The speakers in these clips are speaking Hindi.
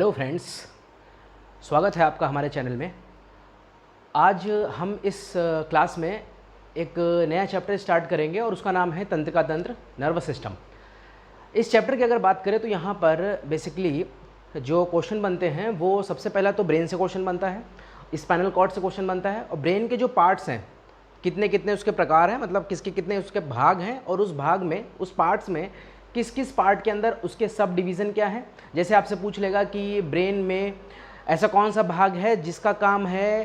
हेलो फ्रेंड्स, स्वागत है आपका हमारे चैनल में। आज हम इस क्लास में एक नया चैप्टर स्टार्ट करेंगे और उसका नाम है तंत्रिका तंत्र, नर्वस सिस्टम। इस चैप्टर की अगर बात करें तो यहाँ पर बेसिकली जो क्वेश्चन बनते हैं वो सबसे पहला तो ब्रेन से क्वेश्चन बनता है, स्पाइनल कॉर्ड से क्वेश्चन बनता है, और ब्रेन के जो पार्ट्स हैं कितने कितने उसके प्रकार हैं, मतलब किसके कितने उसके भाग हैं, और उस भाग में उस पार्ट्स में किस किस पार्ट के अंदर उसके सब डिवीज़न क्या है। जैसे आपसे पूछ लेगा कि ब्रेन में ऐसा कौन सा भाग है जिसका काम है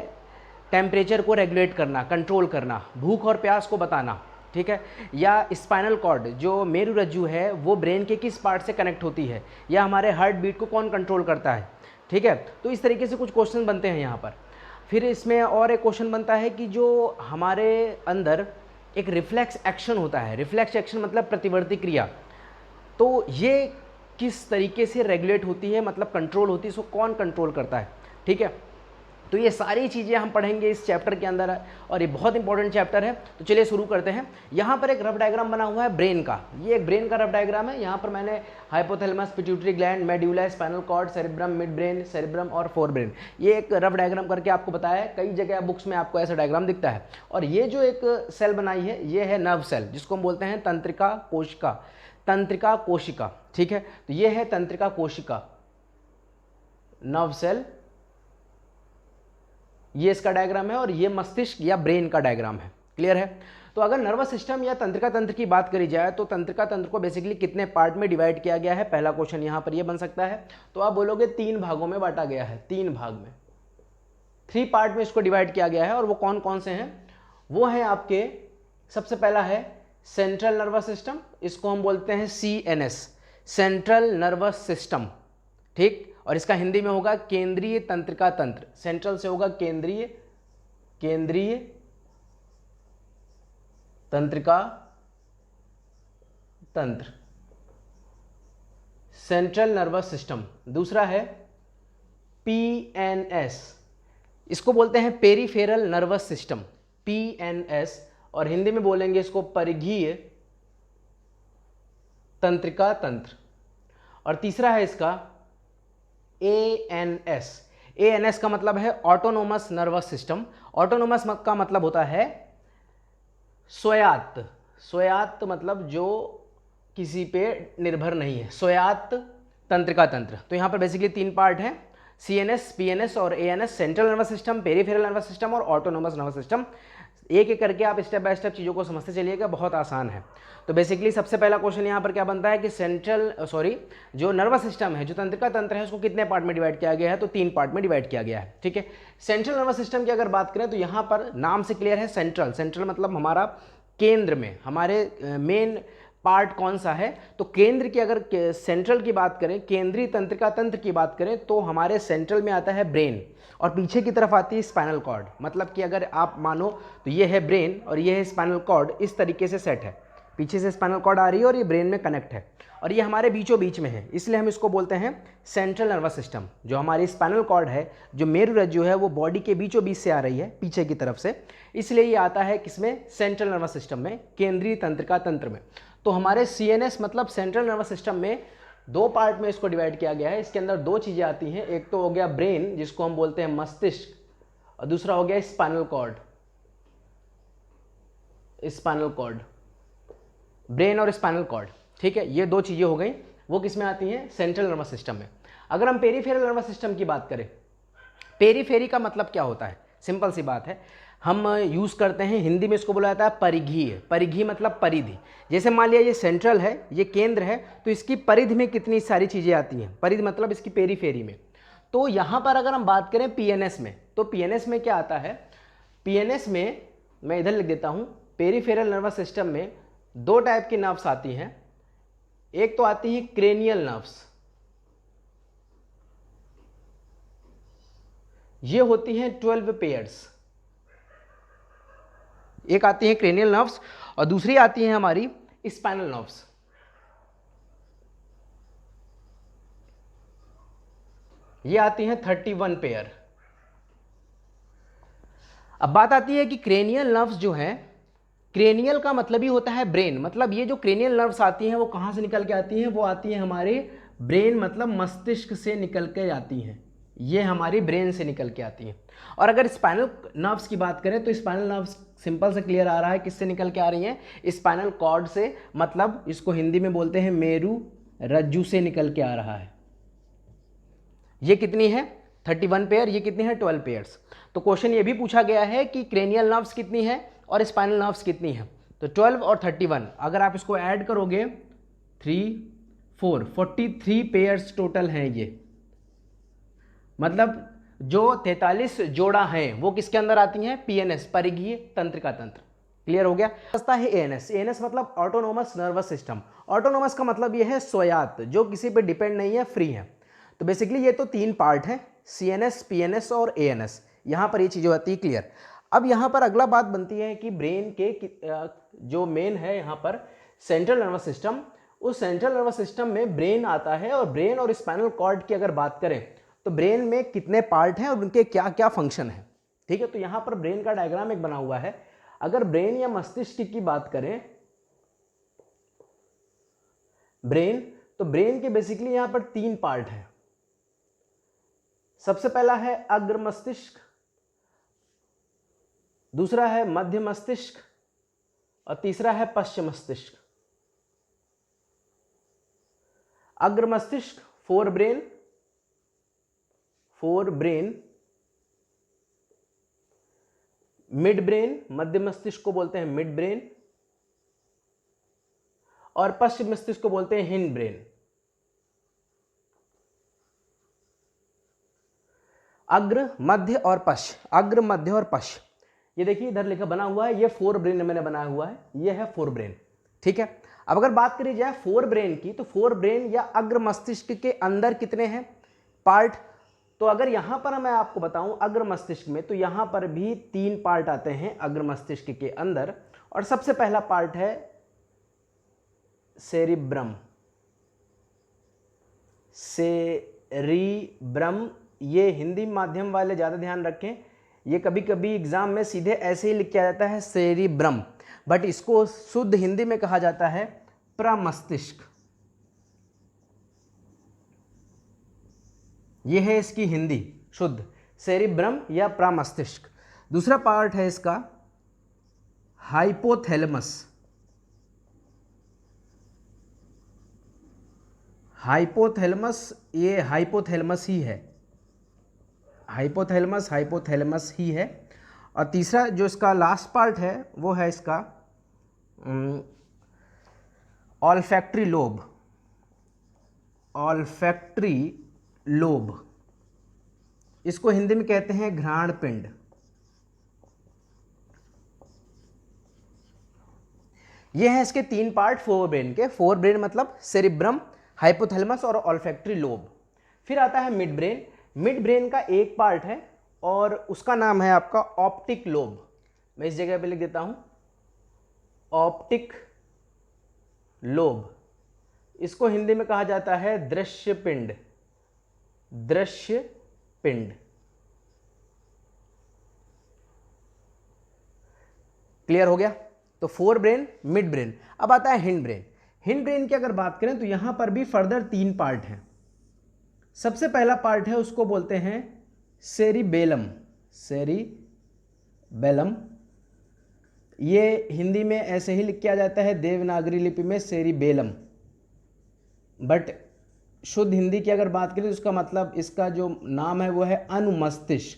टेम्परेचर को रेगुलेट करना, कंट्रोल करना, भूख और प्यास को बताना, ठीक है। या स्पाइनल कॉर्ड जो मेरुरज्जु है वो ब्रेन के किस पार्ट से कनेक्ट होती है, या हमारे हार्ट बीट को कौन कंट्रोल करता है, ठीक है। तो इस तरीके से कुछ क्वेश्चन बनते हैं यहाँ पर। फिर इसमें और एक क्वेश्चन बनता है कि जो हमारे अंदर एक रिफ्लेक्स एक्शन होता है, रिफ्लेक्स एक्शन मतलब प्रतिवर्ती क्रिया, तो ये किस तरीके से रेगुलेट होती है, मतलब कंट्रोल होती है, इसको कौन कंट्रोल करता है, ठीक है। तो ये सारी चीज़ें हम पढ़ेंगे इस चैप्टर के अंदर और ये बहुत इंपॉर्टेंट चैप्टर है। तो चलिए शुरू करते हैं। यहाँ पर एक रफ डायग्राम बना हुआ है ब्रेन का, ये एक ब्रेन का रफ डायग्राम है। यहाँ पर मैंने hypothalamus, pituitary gland, medulla, spinal cord, cerebrum, midbrain, cerebrum और फोर ब्रेन, ये एक रफ डायग्राम करके आपको बताया है। कई जगह बुक्स में आपको ऐसा डायग्राम दिखता है। और ये जो एक सेल बनाई है ये है नर्व सेल, जिसको हम बोलते हैं तंत्रिका कोशिका, तंत्रिका कोशिका, ठीक है। तो ये है तंत्रिका कोशिका, नर्व सेल, ये इसका डायग्राम है, और ये मस्तिष्क या ब्रेन का डायग्राम है। क्लियर है। तो अगर नर्वस सिस्टम या तंत्रिका तंत्र की बात करी जाए तो तंत्रिका तंत्र को बेसिकली कितने पार्ट में डिवाइड किया गया है, पहला क्वेश्चन यहाँ पर ये बन सकता है। तो आप बोलोगे 3 भागों में बांटा गया है, 3 भाग में, 3 पार्ट में इसको डिवाइड किया गया है। और वो कौन कौन से हैं? वो हैं आपके, सबसे पहला है सेंट्रल नर्वस सिस्टम, इसको हम बोलते हैं CNS, सेंट्रल नर्वस सिस्टम, ठीक। और इसका हिंदी में होगा केंद्रीय तंत्रिका तंत्र, सेंट्रल से होगा केंद्रीय, केंद्रीय तंत्रिका तंत्र, सेंट्रल नर्वस सिस्टम। दूसरा है PNS, इसको बोलते हैं पेरिफेरल नर्वस सिस्टम, PNS, और हिंदी में बोलेंगे इसको परिघीय तंत्रिका तंत्र। और तीसरा है इसका ANS, ANS का मतलब है ऑटोनोमस नर्वस सिस्टम। ऑटोनोमस का मतलब होता है स्वायत्त, स्वायत्त मतलब जो किसी पे निर्भर नहीं है, स्वायत्त तंत्रिका तंत्र। तो यहाँ पर बेसिकली 3 पार्ट हैं, CNS, PNS और ANS, central nervous system, peripheral nervous system और ऑटोनोमस नर्वस सिस्टम। एक एक करके आप स्टेप बाय स्टेप चीज़ों को समझते चलिएगा, बहुत आसान है। तो बेसिकली सबसे पहला क्वेश्चन यहाँ पर क्या बनता है कि जो नर्वस सिस्टम है, जो तंत्रिका तंत्र है, उसको कितने पार्ट में डिवाइड किया गया है? तो 3 पार्ट में डिवाइड किया गया है, ठीक है। सेंट्रल नर्वस सिस्टम की अगर बात करें तो यहाँ पर नाम से क्लियर है, सेंट्रल, सेंट्रल मतलब हमारा केंद्र में, हमारे मेन पार्ट कौन सा है? तो केंद्र की, अगर सेंट्रल की बात करें, केंद्रीय तंत्रिका तंत्र की बात करें, तो हमारे सेंट्रल में आता है ब्रेन, और पीछे की तरफ आती है स्पाइनल कॉर्ड। मतलब कि अगर आप मानो तो ये है ब्रेन और ये है स्पाइनल कॉर्ड, इस तरीके से सेट है, पीछे से स्पाइनल कॉर्ड आ रही है और ये ब्रेन में कनेक्ट है, और ये हमारे बीचों बीच में है, इसलिए हम इसको बोलते हैं सेंट्रल नर्वस सिस्टम। जो हमारी स्पाइनल कॉर्ड है, जो मेरुरज्जु है, वो बॉडी के बीचों बीच से आ रही है, पीछे की तरफ से, इसलिए ये आता है किसमें? सेंट्रल नर्वस सिस्टम में, केंद्रीय तंत्रिका तंत्र में। तो हमारे CNS मतलब सेंट्रल नर्वस सिस्टम में 2 पार्ट में इसको डिवाइड किया गया है। इसके अंदर 2 चीज़ें आती हैं, एक तो हो गया ब्रेन, जिसको हम बोलते हैं मस्तिष्क, और दूसरा हो गया spinal cord, spinal cord, brain और स्पाइनल कॉर्ड, ठीक है। ये 2 चीज़ें हो गई, वो किस में आती हैं? सेंट्रल नर्वस सिस्टम में। अगर हम पेरिफेरल नर्वस सिस्टम की बात करें, पेरीफेरी का मतलब क्या होता है? सिंपल सी बात है, हम यूज़ करते हैं, हिंदी में इसको बोला जाता है परिघीय, परिघी मतलब परिधि। जैसे मान लिया ये सेंट्रल है, ये केंद्र है, तो इसकी परिधि में कितनी सारी चीज़ें आती हैं, परिधि मतलब इसकी पेरीफेरी में। तो यहाँ पर अगर हम बात करें PNS में, तो PNS में क्या आता है? PNS में मैं इधर लिख देता हूँ, पेरीफेरल नर्वस सिस्टम में 2 टाइप की नर्व्स आती हैं। एक तो आती है क्रेनियल नर्व्स, ये होती हैं 12 पेयर्स, एक आती है क्रेनियल नर्व्स और दूसरी आती है हमारी स्पाइनल नर्व्स। ये आती हैं 31 पेयर। अब बात आती है कि क्रेनियल नर्व्स जो हैं, क्रेनियल का मतलब ही होता है ब्रेन, मतलब ये जो क्रेनियल नर्व्स आती हैं वो कहाँ से निकल के आती हैं? वो आती हैं हमारे ब्रेन मतलब मस्तिष्क से निकल के आती हैं, ये हमारी ब्रेन से निकल के आती हैं। और अगर स्पाइनल नर्व्स की बात करें तो स्पाइनल नर्व्स सिंपल से क्लियर आ रहा है किससे निकल के आ रही हैं, स्पाइनल कॉर्ड से, मतलब इसको हिंदी में बोलते हैं मेरु रज्जु से निकल के आ रहा है। ये कितनी है 31 पेयर, ये कितनी है 12 पेयर्स। तो क्वेश्चन ये भी पूछा गया है कि क्रेनियल नर्व्स कितनी है और स्पाइनल नर्व्स कितनी है। तो 12 और 31 अगर आप इसको ऐड करोगे 3 4 43 पेयर्स टोटल हैं ये, मतलब जो 43 जोड़ा हैं वो किसके अंदर आती हैं, पीएनएस परिघीय तंत्रिका तंत्र। क्लियर हो गया। है एएनएस, एएनएस मतलब ऑटोनोमस नर्वस सिस्टम। ऑटोनोमस का मतलब ये है स्वायत्त, जो किसी पे डिपेंड नहीं है, फ्री है। तो बेसिकली ये तो 3 पार्ट हैं, सीएनएस, पीएनएस और एएनएस। यहाँ पर ये चीज़ होती है क्लियर। अब यहाँ पर अगला बात बनती है कि ब्रेन के जो मेन है यहाँ पर सेंट्रल नर्वस सिस्टम, उस सेंट्रल नर्वस सिस्टम में ब्रेन आता है। और ब्रेन और स्पाइनल कॉर्ड की अगर बात करें तो ब्रेन में कितने पार्ट हैं और उनके क्या क्या फंक्शन है। ठीक है, तो यहाँ पर ब्रेन का डायग्राम एक बना हुआ है। अगर ब्रेन या मस्तिष्क की बात करें ब्रेन, तो ब्रेन के बेसिकली यहाँ पर 3 पार्ट हैं। सबसे पहला है अग्र मस्तिष्क, दूसरा है मध्य मस्तिष्क और तीसरा है पश्चिम मस्तिष्क। अग्र मस्तिष्क फोर ब्रेन, मिड ब्रेन, मध्य मस्तिष्क को बोलते हैं मिड ब्रेन और पश्चिम मस्तिष्क को बोलते हैं हिंड ब्रेन। अग्र मध्य और पश्च, अग्र मध्य और पश्च, ये देखिए इधर लिखा बना हुआ है, ये 4 ब्रेन मैंने बनाया हुआ है, ये है 4 ब्रेन। ठीक है, अब अगर बात करी जाए 4 ब्रेन की, तो 4 ब्रेन या अग्र मस्तिष्क के अंदर कितने हैं पार्ट। तो अगर यहां पर मैं आपको बताऊं अग्र मस्तिष्क में, तो यहां पर भी 3 पार्ट आते हैं अग्र मस्तिष्क के अंदर। और सबसे पहला पार्ट है सेरिब्रम। सेरिब्रम, ये हिंदी माध्यम वाले ज़्यादा ध्यान रखें, ये कभी कभी एग्जाम में सीधे ऐसे ही लिख के आ जाता है सेरिब्रम, बट इसको शुद्ध हिंदी में कहा जाता है प्रमस्तिष्क। ये है इसकी हिंदी शुद्ध, सेरिब्रम या प्रमस्तिष्क। दूसरा पार्ट है इसका हाइपोथैलेमस। हाइपोथैलेमस, ये हाइपोथैलेमस ही है, हाइपोथैलेमस ही है। और तीसरा जो इसका लास्ट पार्ट है वो है इसका ऑल्फैक्टरी लोब। ऑल्फैक्टरी लोब, इसको हिंदी में कहते हैं घ्राण पिंड। ये हैं इसके 3 पार्ट 4 ब्रेन के। 4 ब्रेन मतलब सेरिब्रम, हाइपोथैलेमस और ऑल्फैक्टरी लोब। फिर आता है मिड ब्रेन। मिड ब्रेन का एक पार्ट है और उसका नाम है आपका ऑप्टिक लोब। मैं इस जगह पे लिख देता हूं ऑप्टिक लोब। इसको हिंदी में कहा जाता है दृश्य पिंड। दृश्य पिंड। क्लियर हो गया। तो 4 ब्रेन, मिड ब्रेन। अब आता है हिंड ब्रेन। हिंड ब्रेन की अगर बात करें तो यहां पर भी फर्दर 3 पार्ट हैं। सबसे पहला पार्ट है उसको बोलते हैं सेरिबेलम। सेरिबेलम, ये हिंदी में ऐसे ही लिख किया जाता है देवनागरी लिपि में सेरिबेलम, बट शुद्ध हिंदी की अगर बात करें तो उसका मतलब, इसका जो नाम है वो है अनुमस्तिष्क।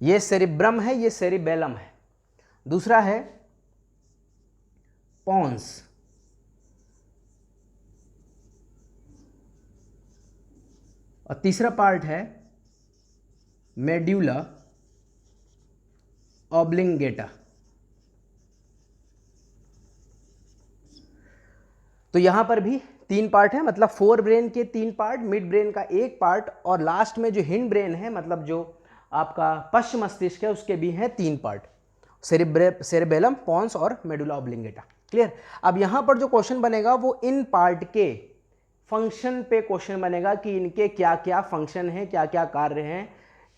ये सेरिब्रम है, ये सेरिबेलम है। दूसरा है पोन्स। और तीसरा पार्ट है मेड्यूला ऑब्लिंगेटा। तो यहां पर भी 3 पार्ट है, मतलब 4 ब्रेन के 3 पार्ट, मिड ब्रेन का 1 पार्ट और लास्ट में जो हिंड ब्रेन है, मतलब जो आपका पश्चिम मस्तिष्क है, उसके भी हैं 3 पार्ट, सेरिबेलम, पोन्स और मेडुला ऑब्लिंगेटा। क्लियर। अब यहां पर जो क्वेश्चन बनेगा वो इन पार्ट के फंक्शन पे क्वेश्चन बनेगा कि इनके क्या क्या फंक्शन हैं, क्या क्या कार्य हैं,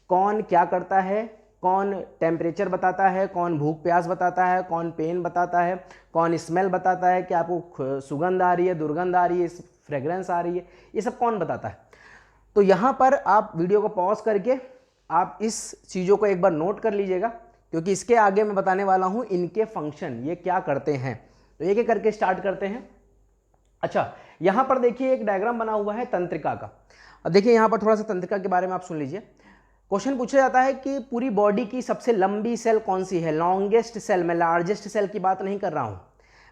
कौन क्या करता है, कौन टेम्परेचर बताता है, कौन भूख प्यास बताता है, कौन पेन बताता है, कौन स्मेल बताता है कि आपको सुगंध आ रही है, दुर्गंध आ रही है, फ्रेग्रेंस आ रही है, ये सब कौन बताता है। तो यहाँ पर आप वीडियो को पॉज करके आप इस चीज़ों को एक बार नोट कर लीजिएगा, क्योंकि इसके आगे मैं बताने वाला हूँ इनके फंक्शन, ये क्या करते हैं। तो एक एक करके स्टार्ट करते हैं। अच्छा, यहाँ पर देखिए एक डायग्राम बना हुआ है तंत्रिका का। अब देखिए यहाँ पर थोड़ा सा तंत्रिका के बारे में आप सुन लीजिए। क्वेश्चन पूछा जाता है कि पूरी बॉडी की सबसे लंबी सेल कौन सी है, लॉन्गेस्ट सेल। मैं लार्जेस्ट सेल की बात नहीं कर रहा हूँ,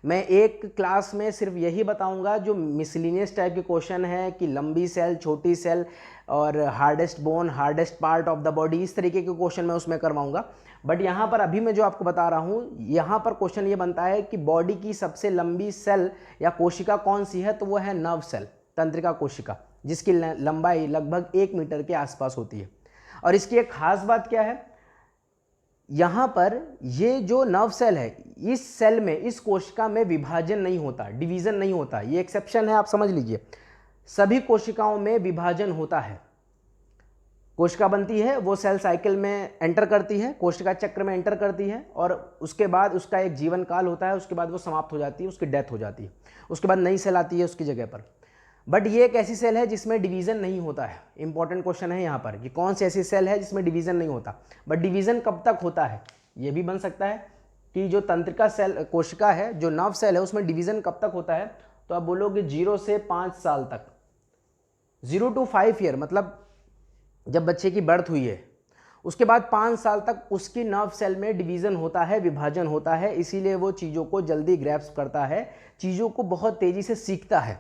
मैं एक क्लास में सिर्फ यही बताऊंगा जो मिसलिनियस टाइप के क्वेश्चन है कि लंबी सेल, छोटी सेल और hardest bone, hardest part of the body, इस तरीके के क्वेश्चन मैं उसमें करवाऊंगा। बट यहाँ पर अभी मैं जो आपको बता रहा हूँ, यहाँ पर क्वेश्चन ये बनता है कि बॉडी की सबसे लंबी सेल या कोशिका कौन सी है, तो वो है नर्व सेल, तंत्रिका कोशिका, जिसकी लंबाई लगभग 1 मीटर के आसपास होती है। और इसकी एक खास बात क्या है, यहाँ पर ये जो नर्व सेल है, इस सेल में, इस कोशिका में विभाजन नहीं होता, डिवीजन नहीं होता, ये एक्सेप्शन है, आप समझ लीजिए। सभी कोशिकाओं में विभाजन होता है। कोशिका बनती है, वो सेल साइकिल में एंटर करती है, कोशिका चक्र में एंटर करती है, और उसके बाद उसका एक जीवन काल होता है, उसके बाद वो समाप्त हो जाती है, उसकी डेथ हो जाती है, उसके बाद नई सेल आती है उसकी जगह पर। बट ये एक ऐसी सेल है जिसमें डिवीजन नहीं होता है। इंपॉर्टेंट क्वेश्चन है यहाँ पर कि कौन सी ऐसी सेल है जिसमें डिवीजन नहीं होता। बट डिवीजन कब तक होता है, ये भी बन सकता है कि जो तंत्रिका सेल कोशिका है, जो नर्व सेल है, उसमें डिवीजन कब तक होता है, तो आप बोलोगे 0 से 5 साल तक, 0 to 5 ईयर, मतलब जब बच्चे की बर्थ हुई है उसके बाद 5 साल तक उसकी नर्व सेल में डिवीजन होता है, विभाजन होता है। इसीलिए वो चीज़ों को जल्दी ग्रैस्प करता है, चीज़ों को बहुत तेज़ी से सीखता है,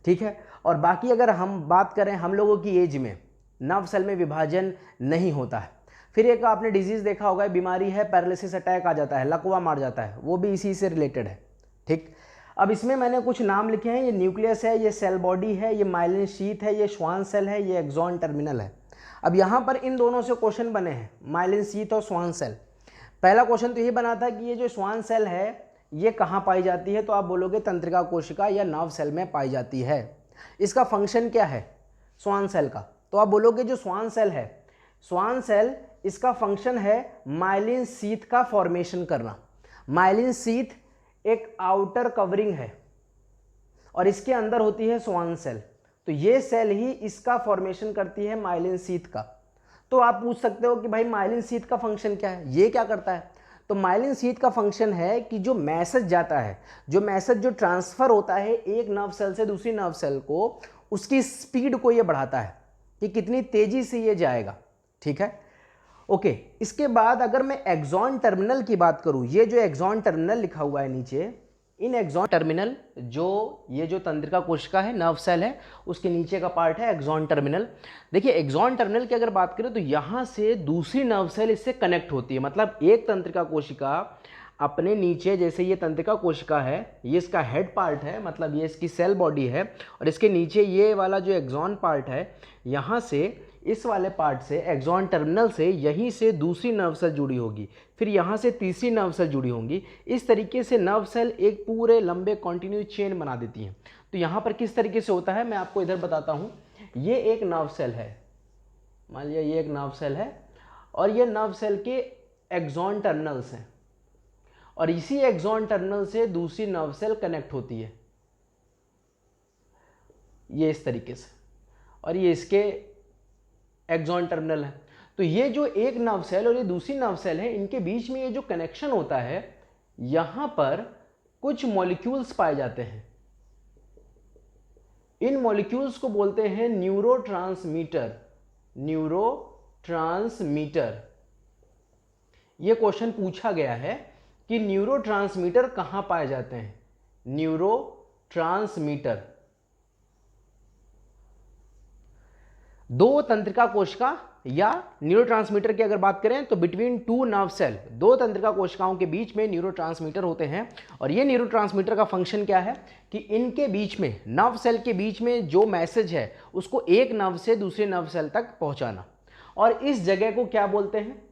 ठीक है। और बाकी अगर हम बात करें हम लोगों की एज में, नर्व सेल में विभाजन नहीं होता है। फिर एक आपने डिजीज़ देखा होगा, बीमारी है, पैरालिसिस अटैक आ जाता है, लकवा मार जाता है, वो भी इसी से रिलेटेड है, ठीक। अब इसमें मैंने कुछ नाम लिखे हैं, ये न्यूक्लियस है, ये सेल बॉडी है, ये माइलिन शीथ है, ये श्वान सेल है, ये एक्सॉन टर्मिनल है। अब यहाँ पर इन दोनों से क्वेश्चन बने हैं, माइलिन शीथ और श्वान सेल। पहला क्वेश्चन तो ये बना था कि ये जो श्वान सेल है ये कहाँ पाई जाती है, तो आप बोलोगे तंत्रिका कोशिका या नर्व सेल में पाई जाती है। इसका फंक्शन क्या है श्वान सेल का, तो आप बोलोगे जो श्वान सेल है, श्वान सेल, इसका फंक्शन है माइलिन शीथ का फॉर्मेशन करना। माइलिन शीथ एक आउटर कवरिंग है और इसके अंदर होती है श्वान सेल, तो ये सेल ही इसका फॉर्मेशन करती है माइलिन शीथ का। तो आप पूछ सकते हो कि भाई माइलिन शीथ का फंक्शन क्या है, ये क्या करता है, तो माइलिन शीथ का फंक्शन है कि जो मैसेज जाता है, जो मैसेज जो ट्रांसफर होता है एक नर्व सेल से दूसरी नर्व सेल को, उसकी स्पीड को ये बढ़ाता है कि कितनी तेजी से ये जाएगा, ठीक है। ओके, इसके बाद अगर मैं एक्सॉन टर्मिनल की बात करूं, ये जो एक्सॉन टर्मिनल लिखा हुआ है नीचे, इन एक्सॉन टर्मिनल, जो ये जो तंत्रिका कोशिका है, नर्व सेल है, उसके नीचे का पार्ट है एक्सॉन टर्मिनल। देखिए एक्सॉन टर्मिनल की अगर बात करें तो यहाँ से दूसरी नर्व सेल इससे कनेक्ट होती है। मतलब एक तंत्रिका कोशिका अपने नीचे, जैसे ये तंत्रिका कोशिका है, ये इसका हेड पार्ट है, मतलब ये इसकी सेल बॉडी है, और इसके नीचे ये वाला जो एक्सॉन पार्ट है, यहाँ से इस वाले पार्ट से, एक्सॉन टर्मिनल से, यहीं से दूसरी नर्व सेल जुड़ी होगी, फिर यहाँ से तीसरी नर्व सेल जुड़ी होंगी। इस तरीके से नर्व सेल एक पूरे लंबे कॉन्टिन्यूस चेन बना देती हैं। तो यहाँ पर किस तरीके से होता है मैं आपको इधर बताता हूँ। ये एक नर्व सेल है, मान लिया ये एक नर्व सेल है, और ये नर्व सेल के एक्सॉन टर्मिनल्स हैं, और इसी एक्सॉन टर्मिनल से दूसरी नर्व सेल कनेक्ट होती है, ये इस तरीके से, और ये इसके एक्सॉन टर्मिनल है। तो ये जो एक नर्व सेल और ये दूसरी नर्व सेल है, इनके बीच में ये जो कनेक्शन होता है, यहां पर कुछ मॉलिक्यूल्स पाए जाते हैं। इन मॉलिक्यूल्स को बोलते हैं न्यूरोट्रांसमीटर। न्यूरोट्रांसमीटर, ये क्वेश्चन पूछा गया है कि न्यूरोट्रांसमीटर कहां पाए जाते हैं। न्यूरोट्रांसमीटर, दो तंत्रिका कोशिका या न्यूरोट्रांसमीटर की अगर बात करें तो बिटवीन टू नर्व सेल, दो तंत्रिका कोशिकाओं के बीच में न्यूरोट्रांसमीटर होते हैं। और ये न्यूरोट्रांसमीटर का फंक्शन क्या है कि इनके बीच में, नर्व सेल के बीच में जो मैसेज है उसको एक नर्व से दूसरे नर्व सेल तक पहुंचाना। और इस जगह को क्या बोलते हैं,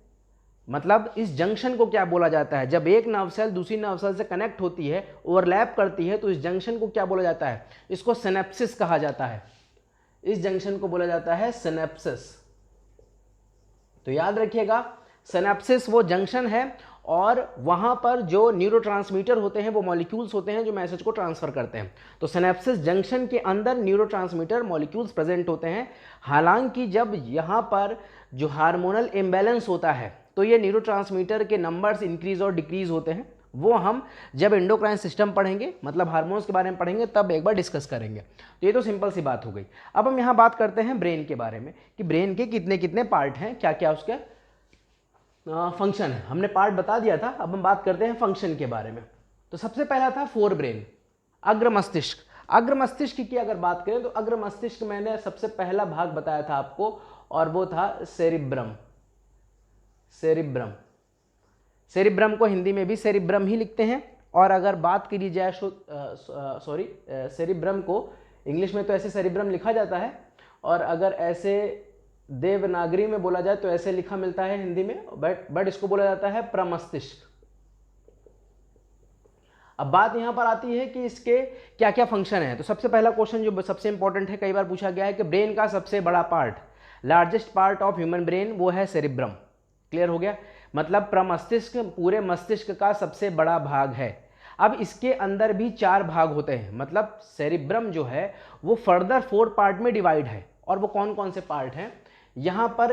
मतलब इस जंक्शन को क्या बोला जाता है, जब एक नर्व सेल दूसरी नर्व सेल से कनेक्ट होती है, ओवरलैप करती है, तो इस जंक्शन को क्या बोला जाता है, इसको सिनेप्सिस कहा जाता है। इस जंक्शन को बोला जाता है सिनेप्सिस। तो याद रखिएगा, सिनेप्सिस वो जंक्शन है और वहाँ पर जो न्यूरोट्रांसमीटर होते हैं वो मॉलिक्यूल्स होते हैं जो मैसेज को ट्रांसफ़र करते हैं। तो सिनेप्सिस जंक्शन के अंदर न्यूरोट्रांसमीटर मॉलिक्यूल्स प्रेजेंट होते हैं। हालांकि जब यहाँ पर जो हार्मोनल इम्बैलेंस होता है तो ये न्यूरोट्रांसमीटर के नंबर्स इंक्रीज और डिक्रीज होते हैं। वो हम जब एंडोक्राइन सिस्टम पढ़ेंगे, मतलब हार्मोन्स के बारे में पढ़ेंगे, तब एक बार डिस्कस करेंगे। तो ये तो सिंपल सी बात हो गई। अब हम यहाँ बात करते हैं ब्रेन के बारे में कि ब्रेन के कितने कितने पार्ट हैं, क्या क्या उसके फंक्शन है। हमने पार्ट बता दिया था, अब हम बात करते हैं फंक्शन के बारे में। तो सबसे पहला था फोर ब्रेन, अग्र मस्तिष्क। अग्र मस्तिष्क की अगर बात करें तो अग्र मस्तिष्क मैंने सबसे पहला भाग बताया था आपको, और वो था सेरिब्रम। सेरिब्रम, सेरिब्रम को हिंदी में भी सेरिब्रम ही लिखते हैं। और अगर बात करी जाए सेरिब्रम को इंग्लिश में तो ऐसे सेरिब्रम लिखा जाता है, और अगर ऐसे देवनागरी में बोला जाए तो ऐसे लिखा मिलता है हिंदी में, बट इसको बोला जाता है प्रमस्तिष्क। अब बात यहां पर आती है कि इसके क्या क्या फंक्शन है। तो सबसे पहला क्वेश्चन जो सबसे इंपॉर्टेंट है, कई बार पूछा गया है कि ब्रेन का सबसे बड़ा part, largest part of human brain, वो है सेरिब्रम। क्लियर हो गया, मतलब प्रमस्तिष्क पूरे मस्तिष्क का सबसे बड़ा भाग है। अब इसके अंदर भी 4 भाग होते हैं, मतलब सेरिब्रम जो है वो फर्दर 4 पार्ट में डिवाइड है। और वो कौन कौन से पार्ट हैं, यहां पर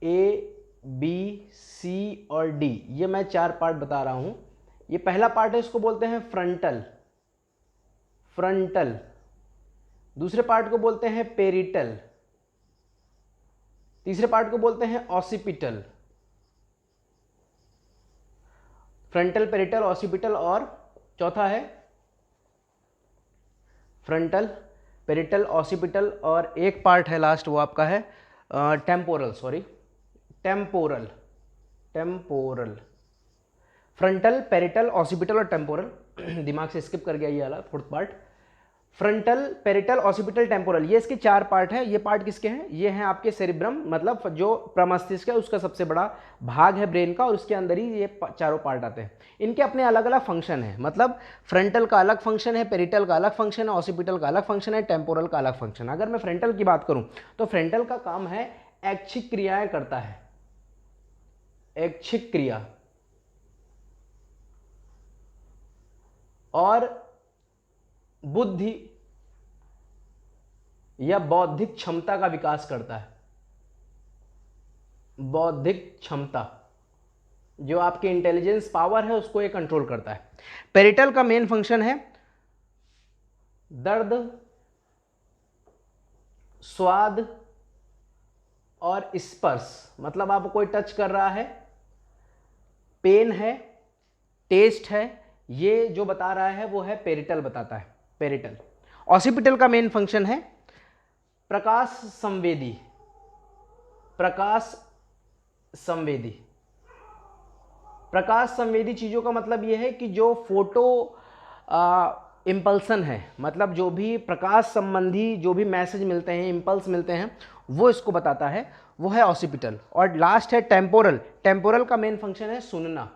ए, बी, सी और डी, ये मैं 4 पार्ट बता रहा हूं। ये पहला पार्ट है, इसको बोलते हैं फ्रंटल। फ्रंटल। दूसरे पार्ट को बोलते हैं पेरिटल। तीसरे पार्ट को बोलते हैं ऑसिपिटल। फ्रंटल, पेरिटल, ऑसिपिटल, और चौथा है फ्रंटल, पेरिटल, ऑसिपिटल, और एक पार्ट है लास्ट, वो आपका है temporal. Temporal. Temporal, frontal, parietal, occipital और टेम्पोरल। दिमाग से स्किप कर गया ये वाला 4th part. Frontal, parietal, occipital, temporal, ये इसके 4 पार्ट हैं। ये पार्ट किसके हैं, ये हैं आपके सेरिब्रम, मतलब जो प्रमस्तिष्क है उसका सबसे बड़ा भाग है ब्रेन का, और उसके अंदर ही ये चारों पार्ट आते हैं। इनके अपने अलग अलग फंक्शन है, मतलब फ्रंटल का अलग फंक्शन है, पेरिटल का अलग फंक्शन है, ऑसिपिटल का अलग फंक्शन है, टेम्पोरल का अलग फंक्शन है। अगर मैं फ्रंटल की बात करूं तो फ्रंटल का काम है ऐच्छिक क्रियाएं करता है। ऐच्छिक क्रिया और बुद्धि या बौद्धिक क्षमता का विकास करता है। बौद्धिक क्षमता, जो आपकी इंटेलिजेंस पावर है उसको ये कंट्रोल करता है। पेरिटल का मेन फंक्शन है दर्द, स्वाद और स्पर्श, मतलब आपको कोई टच कर रहा है, पेन है, टेस्ट है, ये जो बता रहा है वो है पेरिटल बताता है, पेरिटल। ऑसिपिटल का मेन फंक्शन है प्रकाश संवेदी। प्रकाश संवेदी, प्रकाश संवेदी चीज़ों का मतलब ये है कि जो फोटो इम्पल्सन है, मतलब जो भी प्रकाश संबंधी जो भी मैसेज मिलते हैं, इम्पल्स मिलते हैं, वो इसको बताता है, वो है ऑसिपिटल। और लास्ट है टेम्पोरल। टेम्पोरल का मेन फंक्शन है सुनना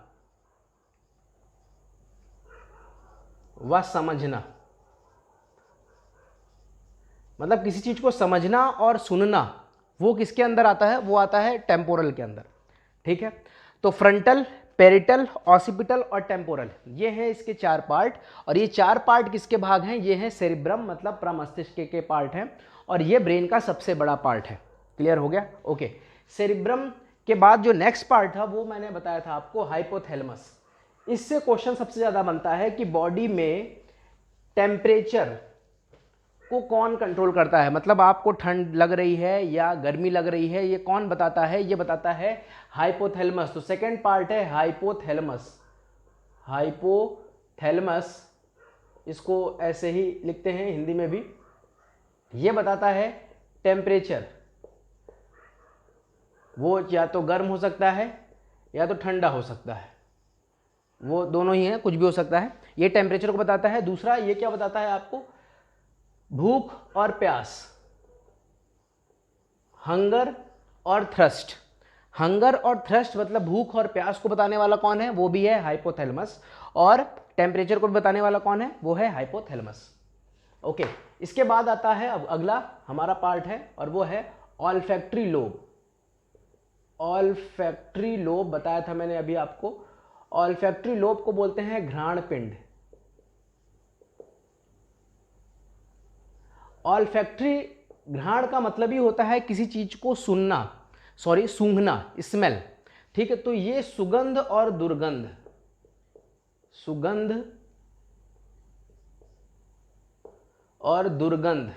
व समझना, मतलब किसी चीज को समझना और सुनना, वो किसके अंदर आता है, वो आता है टेम्पोरल के अंदर। ठीक है, तो फ्रंटल, पेरिटल, ऑसिपिटल और टेम्पोरल, ये हैं इसके 4 पार्ट। और ये 4 पार्ट किसके भाग हैं, ये हैं सेरिब्रम, मतलब प्रमस्तिष्क के पार्ट हैं, और ये ब्रेन का सबसे बड़ा पार्ट है। क्लियर हो गया, ओके। सेरिब्रम के बाद जो नेक्स्ट पार्ट था वो मैंने बताया था आपको, हाइपोथैलेमस। इससे क्वेश्चन सबसे ज्यादा बनता है कि बॉडी में टेम्परेचर को कौन कंट्रोल करता है, मतलब आपको ठंड लग रही है या गर्मी लग रही है, ये कौन बताता है, ये बताता है हाइपोथैलेमस। तो सेकंड पार्ट है हाइपोथैलेमस। हाइपोथैलेमस, इसको ऐसे ही लिखते हैं हिंदी में भी। ये बताता है टेम्परेचर, वो या तो गर्म हो सकता है या तो ठंडा हो सकता है, वो दोनों ही हैं, कुछ भी हो सकता है। ये टेम्परेचर को बताता है। दूसरा ये क्या बताता है आपको, भूख और प्यास, हंगर और थ्रस्ट। हंगर और थ्रस्ट मतलब भूख और प्यास को बताने वाला कौन है, वो भी है हाइपोथैलेमस। और टेम्परेचर को बताने वाला कौन है, वो है हाइपोथैलेमस। ओके, इसके बाद आता है अब अगला हमारा पार्ट है, और वो है ऑल्फैक्टरी लोब। ऑल्फैक्टरी लोब बताया था मैंने अभी आपको। ऑल्फैक्टरी लोब को बोलते हैं घ्राण पिंड। ऑल्फैक्टरी घ्राण का मतलब ही होता है किसी चीज को सूंघना, स्मेल। ठीक है, तो ये सुगंध और दुर्गंध, सुगंध और दुर्गंध,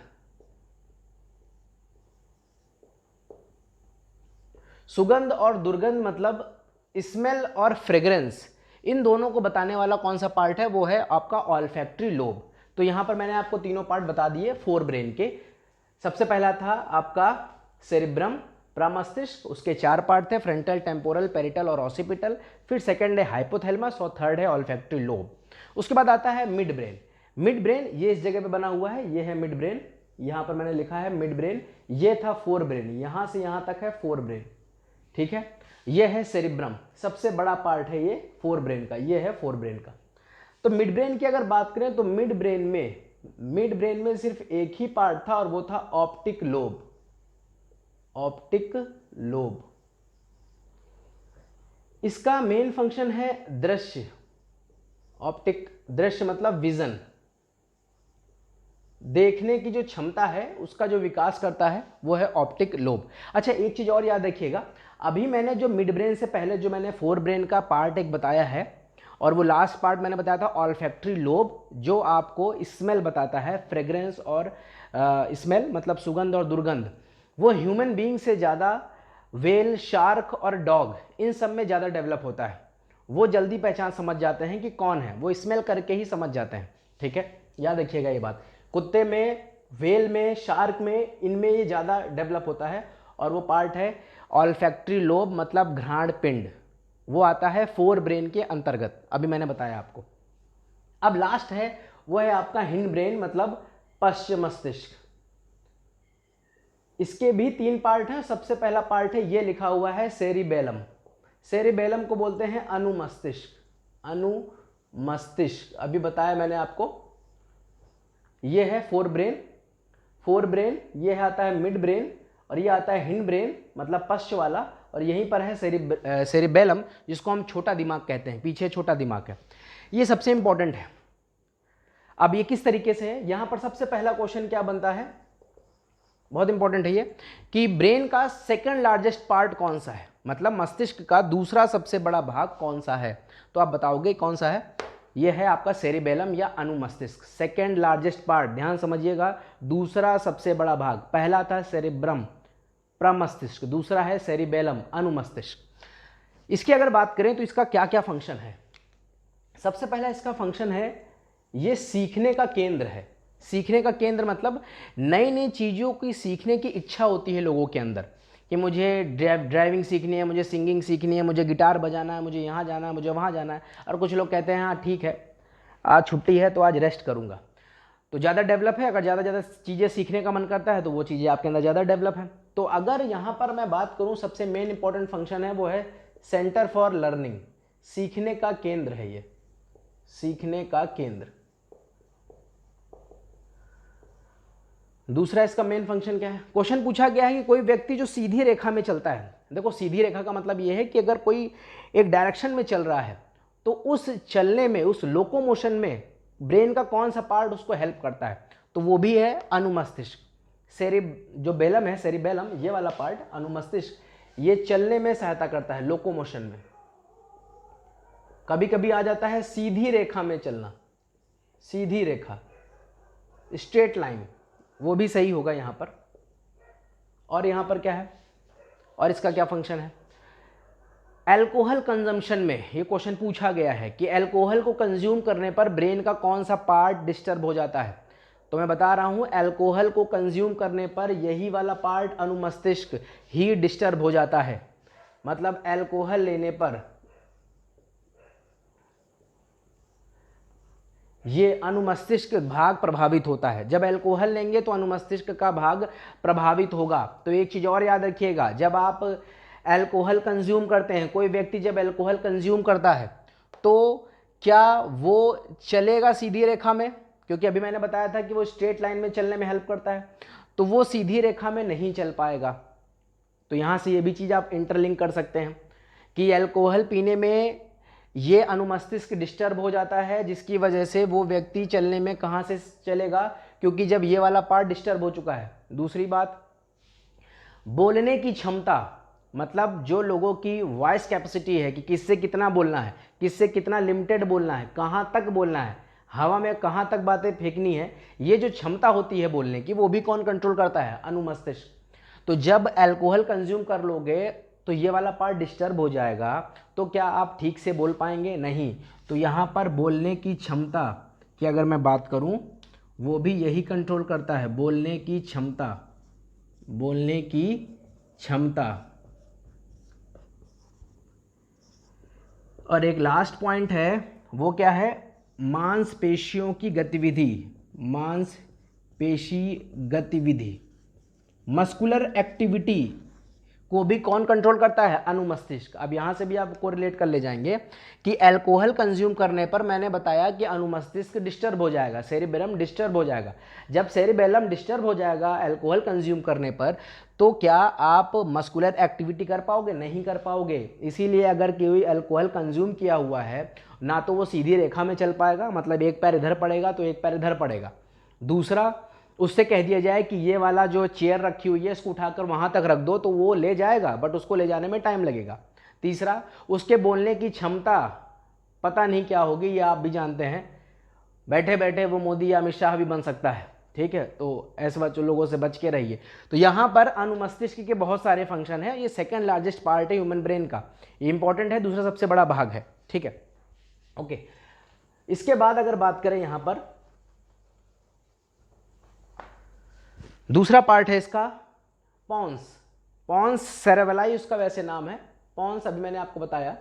सुगंध और दुर्गंध मतलब स्मेल और फ्रेग्रेंस, इन दोनों को बताने वाला कौन सा पार्ट है, वो है आपका ऑल्फैक्टरी लोब। तो यहां पर मैंने आपको तीनों पार्ट बता दिए फोर ब्रेन के। सबसे पहला था आपका सेरिब्रम, प्रमस्तिष्क, उसके चार पार्ट थे, फ्रंटल, टेम्पोरल, पेरिटल और ऑसिपिटल। फिर सेकंड है हाइपोथैलेमस और थर्ड है ऑल्फैक्टरी लोब। उसके बाद आता है मिड ब्रेन। मिड ब्रेन ये इस जगह पे बना हुआ है, ये है मिड ब्रेन, यहां पर मैंने लिखा है मिड ब्रेन। ये था फोर ब्रेन, यहां से यहां तक है फोर ब्रेन। ठीक है, ये है सेरिब्रम, सबसे बड़ा पार्ट है ये फोर ब्रेन का, ये है फोर ब्रेन का। तो मिड ब्रेन की अगर बात करें तो मिड ब्रेन में सिर्फ एक ही पार्ट था और वो था ऑप्टिक लोब। ऑप्टिक लोब, इसका मेन फंक्शन है दृश्य। ऑप्टिक, दृश्य मतलब विजन, देखने की जो क्षमता है उसका जो विकास करता है वो है ऑप्टिक लोब। अच्छा, एक चीज और याद रखिएगा, अभी मैंने जो मिड ब्रेन से पहले जो मैंने फोर ब्रेन का पार्ट एक बताया है, और वो लास्ट पार्ट मैंने बताया था ऑल्फैक्टरी लोब, जो आपको स्मेल बताता है, फ्रेग्रेंस और स्मेल मतलब सुगंध और दुर्गंध। वो ह्यूमन बीइंग से ज़्यादा व्हेल, शार्क और डॉग, इन सब में ज़्यादा डेवलप होता है। वो जल्दी पहचान समझ जाते हैं कि कौन है, वो स्मेल करके ही समझ जाते हैं। ठीक है, याद रखिएगा ये बात। कुत्ते में, व्हेल में, शार्क में, इनमें ये ज़्यादा डेवलप होता है, और वो पार्ट है ऑल्फैक्टरी लोब मतलब घ्राण पिंड। वो आता है फोर ब्रेन के अंतर्गत, अभी मैंने बताया आपको। अब लास्ट है वो है आपका हिंड ब्रेन मतलब पश्च मस्तिष्क। इसके भी तीन पार्ट हैं। सबसे पहला पार्ट है, ये लिखा हुआ है सेरिबेलम। सेरिबेलम को बोलते हैं अनुमस्तिष्क। अनुमस्तिष्क अभी बताया मैंने आपको। ये है फोर ब्रेन, ये आता है मिड ब्रेन, और ये आता है हिंड ब्रेन मतलब पश्च वाला, और यहीं पर है सेरिबेलम जिसको हम छोटा दिमाग कहते हैं, पीछे छोटा दिमाग है। ये सबसे इंपॉर्टेंट है। अब ये किस तरीके से है, यहां पर सबसे पहला क्वेश्चन क्या बनता है, बहुत इंपॉर्टेंट है ये, कि ब्रेन का सेकंड लार्जेस्ट पार्ट कौन सा है, मतलब मस्तिष्क का दूसरा सबसे बड़ा भाग कौन सा है। तो आप बताओगे कौन सा है, ये है आपका सेरिबेलम या अनुमस्तिष्क, सेकंड लार्जेस्ट पार्ट। ध्यान समझिएगा, दूसरा सबसे बड़ा भाग, पहला था सेरिब्रम प्रमस्तिष्क, दूसरा है सेरिबेलम अनुमस्तिष्क। इसकी अगर बात करें तो इसका क्या क्या फंक्शन है। सबसे पहला इसका फंक्शन है, ये सीखने का केंद्र है। सीखने का केंद्र मतलब नई नई चीज़ों की सीखने की इच्छा होती है लोगों के अंदर, कि मुझे ड्राइविंग सीखनी है, मुझे सिंगिंग सीखनी है, मुझे गिटार बजाना है, मुझे यहाँ जाना है, मुझे वहाँ जाना है। और कुछ लोग कहते हैं हाँ ठीक है, आज छुट्टी है तो आज रेस्ट करूँगा। तो ज़्यादा डेवलप है, अगर ज़्यादा चीज़ें सीखने का मन करता है तो वो चीज़ें आपके अंदर ज़्यादा डेवलप है। तो अगर यहाँ पर मैं बात करूँ, सबसे मेन इंपॉर्टेंट फंक्शन है वो है सेंटर फॉर लर्निंग, सीखने का केंद्र है ये, सीखने का केंद्र। दूसरा इसका मेन फंक्शन क्या है, क्वेश्चन पूछा गया है कि कोई व्यक्ति जो सीधी रेखा में चलता है। देखो, सीधी रेखा का मतलब ये है कि अगर कोई एक डायरेक्शन में चल रहा है तो उस चलने में, उस लोकोमोशन में ब्रेन का कौन सा पार्ट उसको हेल्प करता है, तो वो भी है अनुमस्तिष्क। जो बेलम है, सेरिबेलम, ये वाला पार्ट अनुमस्तिष्क, ये चलने में सहायता करता है, लोकोमोशन में। कभी कभी आ जाता है सीधी रेखा में चलना, सीधी रेखा, स्ट्रेट लाइन, वो भी सही होगा यहां पर। और यहां पर क्या है, और इसका क्या फंक्शन है, अल्कोहल कंजम्पशन में ये क्वेश्चन पूछा गया है कि अल्कोहल को कंज्यूम करने पर ब्रेन का कौन सा पार्ट डिस्टर्ब हो जाता है। तो मैं बता रहा हूं, अल्कोहल को कंज्यूम करने पर यही वाला पार्ट अनुमस्तिष्क ही डिस्टर्ब हो जाता है। मतलब अल्कोहल लेने पर ये अनुमस्तिष्क भाग प्रभावित होता है। जब अल्कोहल लेंगे तो अनुमस्तिष्क का भाग प्रभावित होगा। तो एक चीज़ और याद रखिएगा, जब आप अल्कोहल कंज्यूम करते हैं, कोई व्यक्ति जब अल्कोहल कंज्यूम करता है तो क्या वो चलेगा सीधी रेखा में, क्योंकि अभी मैंने बताया था कि वो स्ट्रेट लाइन में चलने में हेल्प करता है, तो वो सीधी रेखा में नहीं चल पाएगा। तो यहाँ से ये भी चीज़ आप इंटरलिंक कर सकते हैं कि अल्कोहल पीने में ये अनुमस्तिष्क डिस्टर्ब हो जाता है, जिसकी वजह से वो व्यक्ति चलने में कहाँ से चलेगा, क्योंकि जब ये वाला पार्ट डिस्टर्ब हो चुका है। दूसरी बात, बोलने की क्षमता, मतलब जो लोगों की वॉइस कैपेसिटी है कि किससे कितना बोलना है, किससे कितना लिमिटेड बोलना है, कहाँ तक बोलना है, हवा में कहाँ तक बातें फेंकनी है, ये जो क्षमता होती है बोलने की, वो भी कौन कंट्रोल करता है? अनुमस्तिष्क। तो जब अल्कोहल कंज्यूम कर लोगे तो ये वाला पार्ट डिस्टर्ब हो जाएगा, तो क्या आप ठीक से बोल पाएंगे? नहीं। तो यहाँ पर बोलने की क्षमता की अगर मैं बात करूँ, वो भी यही कंट्रोल करता है, बोलने की क्षमता, बोलने की क्षमता। और एक लास्ट पॉइंट है, वो क्या है? मांसपेशियों की गतिविधि, मांसपेशी गतिविधि, मस्कुलर एक्टिविटी को भी कौन कंट्रोल करता है? अनुमस्तिष्क। अब यहाँ से भी आप कोरिलेट कर ले जाएंगे कि अल्कोहल कंज्यूम करने पर मैंने बताया कि अनुमस्तिष्क डिस्टर्ब हो जाएगा, सेरिबेलम डिस्टर्ब हो जाएगा। जब सेरिबेलम डिस्टर्ब हो जाएगा अल्कोहल कंज्यूम करने पर, तो क्या आप मस्कुलर एक्टिविटी कर पाओगे? नहीं कर पाओगे। इसीलिए अगर कोई अल्कोहल कंज्यूम किया हुआ है, ना तो वो सीधी रेखा में चल पाएगा, मतलब एक पैर इधर पड़ेगा तो एक पैर इधर पड़ेगा। दूसरा, उससे कह दिया जाए कि ये वाला जो चेयर रखी हुई है इसको उठाकर वहाँ तक रख दो, तो वो ले जाएगा, बट उसको ले जाने में टाइम लगेगा। तीसरा, उसके बोलने की क्षमता पता नहीं क्या होगी, ये आप भी जानते हैं, बैठे बैठे वो मोदी या अमित शाह भी बन सकता है, ठीक है। तो ऐसे लोगों से बच के रहिए। तो यहाँ पर अनुमस्तिष्क के बहुत सारे फंक्शन हैं, ये सेकेंड लार्जेस्ट पार्ट है ह्यूमन ब्रेन का, ये इंपॉर्टेंट है, दूसरा सबसे बड़ा भाग है, ठीक है, ओके। इसके बाद अगर बात करें यहाँ पर, दूसरा पार्ट है इसका पॉन्स। पॉन्स सेरेबेलाई उसका वैसे नाम है, पॉन्स अभी मैंने आपको बताया।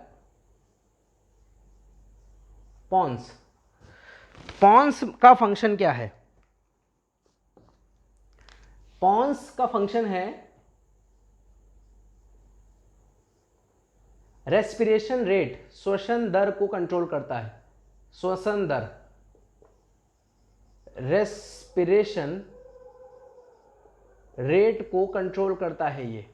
पॉन्स, पॉन्स का फंक्शन क्या है? पॉन्स का फंक्शन है रेस्पिरेशन रेट, श्वसन दर को कंट्रोल करता है। श्वसन दर, रेस्पिरेशन रेट को कंट्रोल करता है। ये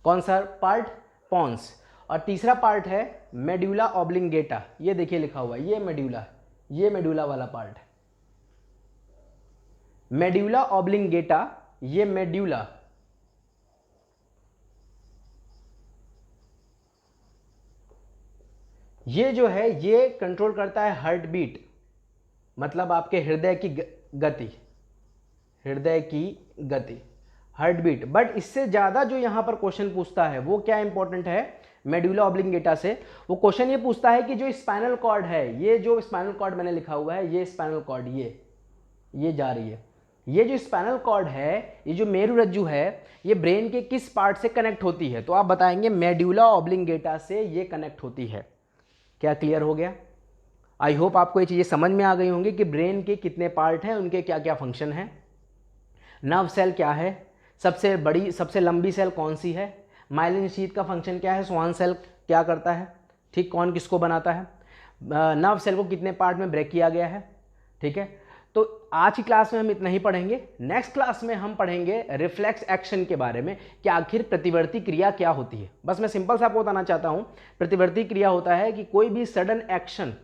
कौन सा पार्ट? पॉन्स। और तीसरा पार्ट है मेड्यूला ऑब्लिंगेटा, ये देखिए लिखा हुआ है, ये मेड्यूला, ये मेड्यूला वाला पार्ट है, मेड्यूला ऑब्लिंगेटा, ये मेड्यूला। ये जो है ये कंट्रोल करता है हार्ट बीट, मतलब आपके हृदय की गति, हृदय की गति, हार्ट बीट। बट इससे ज़्यादा जो यहाँ पर क्वेश्चन पूछता है वो क्या इंपॉर्टेंट है मेड्यूला ऑब्लिंगेटा से? वो क्वेश्चन ये पूछता है कि जो स्पाइनल कॉर्ड है, ये जो स्पाइनल कॉर्ड मैंने लिखा हुआ है, ये स्पाइनल कॉर्ड, ये जा रही है, ये जो स्पाइनल कॉर्ड है, ये जो मेरुरज्जु है, ये ब्रेन के किस पार्ट से कनेक्ट होती है? तो आप बताएंगे मेड्यूला ऑब्लिंगेटा से ये कनेक्ट होती है। क्या क्लियर हो गया? आई होप आपको ये चीज़ें समझ में आ गई होंगी कि ब्रेन के कितने पार्ट हैं, उनके क्या क्या फंक्शन हैं। नर्व सेल क्या है, सबसे बड़ी सबसे लंबी सेल कौन सी है, माइलिन शीथ का फंक्शन क्या है, स्वान सेल क्या करता है, ठीक, कौन किसको बनाता है, नर्व सेल को कितने पार्ट में ब्रेक किया गया है, ठीक है। तो आज की क्लास में हम इतना ही पढ़ेंगे। नेक्स्ट क्लास में हम पढ़ेंगे रिफ्लेक्स एक्शन के बारे में कि आखिर प्रतिवर्ती क्रिया क्या होती है। बस मैं सिंपल सा आपको बताना चाहता हूँ, प्रतिवर्ती क्रिया होता है कि कोई भी सडन एक्शन,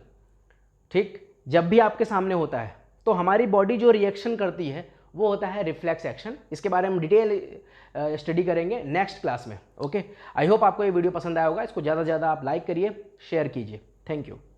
ठीक, जब भी आपके सामने होता है तो हमारी बॉडी जो रिएक्शन करती है वो होता है रिफ्लेक्स एक्शन। इसके बारे में डिटेल स्टडी करेंगे नेक्स्ट क्लास में, ओके। आई होप आपको ये वीडियो पसंद आया होगा। इसको ज़्यादा से ज़्यादा आप लाइक करिए, शेयर कीजिए। Thank you.